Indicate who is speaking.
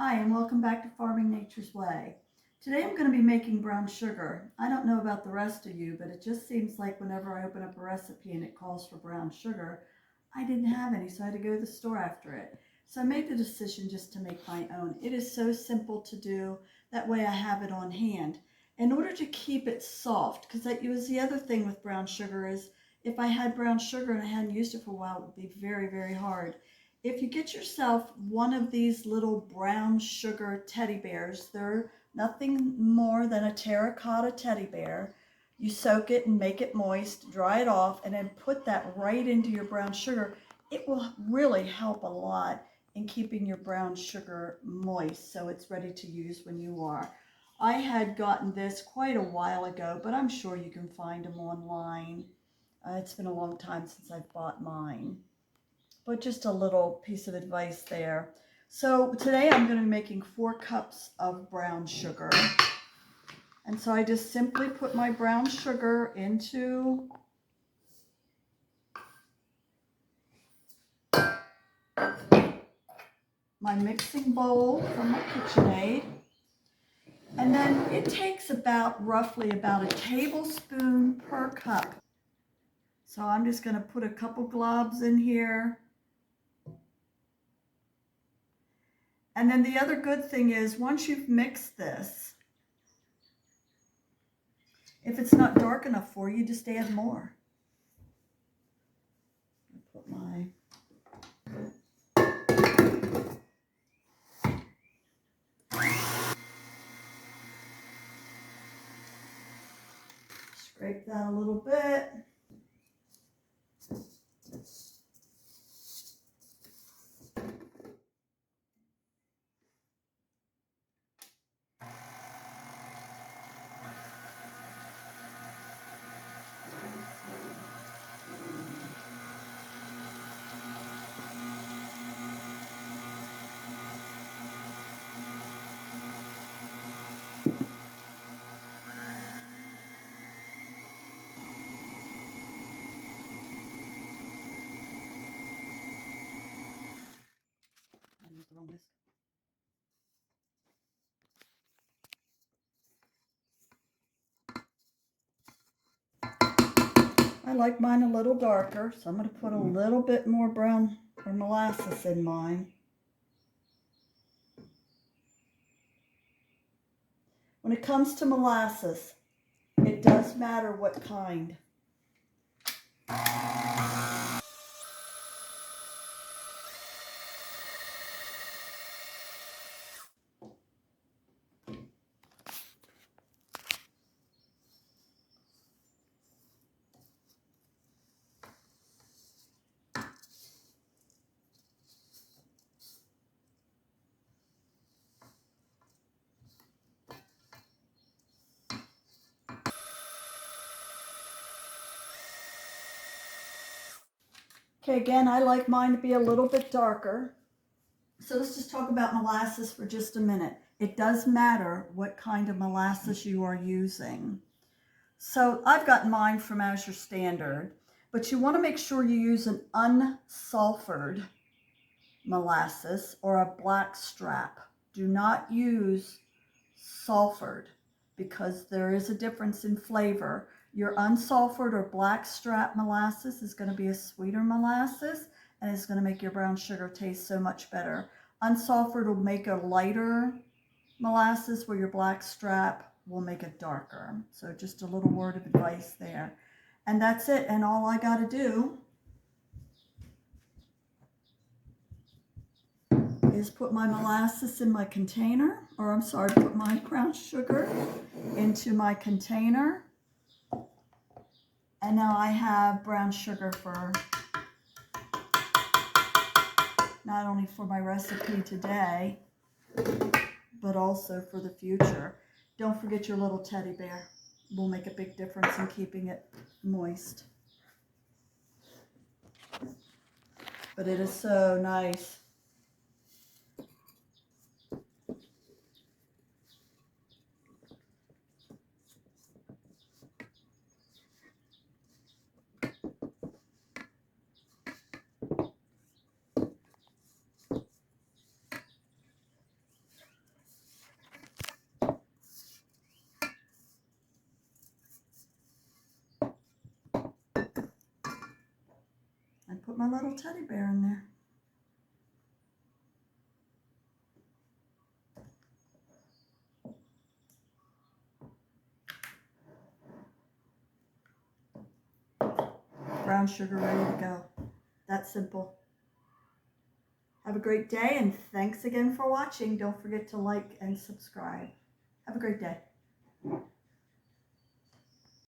Speaker 1: Hi, and welcome back to Farming Nature's Way. Today I'm going to be making brown sugar. I don't know about the rest of you, but it just seems like whenever I open up a recipe and it calls for brown sugar, I didn't have any, so I had to go to the store after it. So I made the decision just to make my own. It is so simple to do. That way I have it on hand. In order to keep it soft, because that was the other thing with brown sugar is if I had brown sugar and I hadn't used it for a while, it would be very, very hard. If you get yourself one of these little brown sugar teddy bears, they're nothing more than a terracotta teddy bear. You soak it and make it moist, dry it off, and then put that right into your brown sugar. It will really help a lot in keeping your brown sugar moist so it's ready to use when you are. I had gotten this quite a while ago, but I'm sure you can find them online. It's been a long time since I've bought mine. But just a little piece of advice there. So today I'm going to be making 4 cups of brown sugar. And so I just simply put my brown sugar into my mixing bowl from my KitchenAid. And then it takes roughly about a tablespoon per cup. So I'm just going to put a couple globs in here. And then the other good thing is once you've mixed this, if it's not dark enough for you, just add more. Put my scrape that a little bit. I like mine a little darker, so I'm going to put a little bit more brown or molasses in mine. When it comes to molasses, it does matter what kind. Okay, again, I like mine to be a little bit darker. So let's just talk about molasses for just a minute. It does matter what kind of molasses you are using. So I've got mine from Azure Standard, but you want to make sure you use an unsulphured molasses or a black strap. Do not use sulfured because there is a difference in flavor. Your unsulfured or black strap molasses is going to be a sweeter molasses and it's going to make your brown sugar taste so much better. Unsulfured will make a lighter molasses where your black strap will make it darker. So just a little word of advice there. And that's it. And all I got to do is put my molasses in my container, or I'm sorry, put my brown sugar into my container. And now I have brown sugar for not only for my recipe today, but also for the future. Don't forget your little teddy bear. Will make a big difference in keeping it moist. But it is so nice. my little teddy bear in there. Brown sugar ready to go. That's simple. Have a great day, and thanks again for watching. Don't forget to like and subscribe. Have a great day.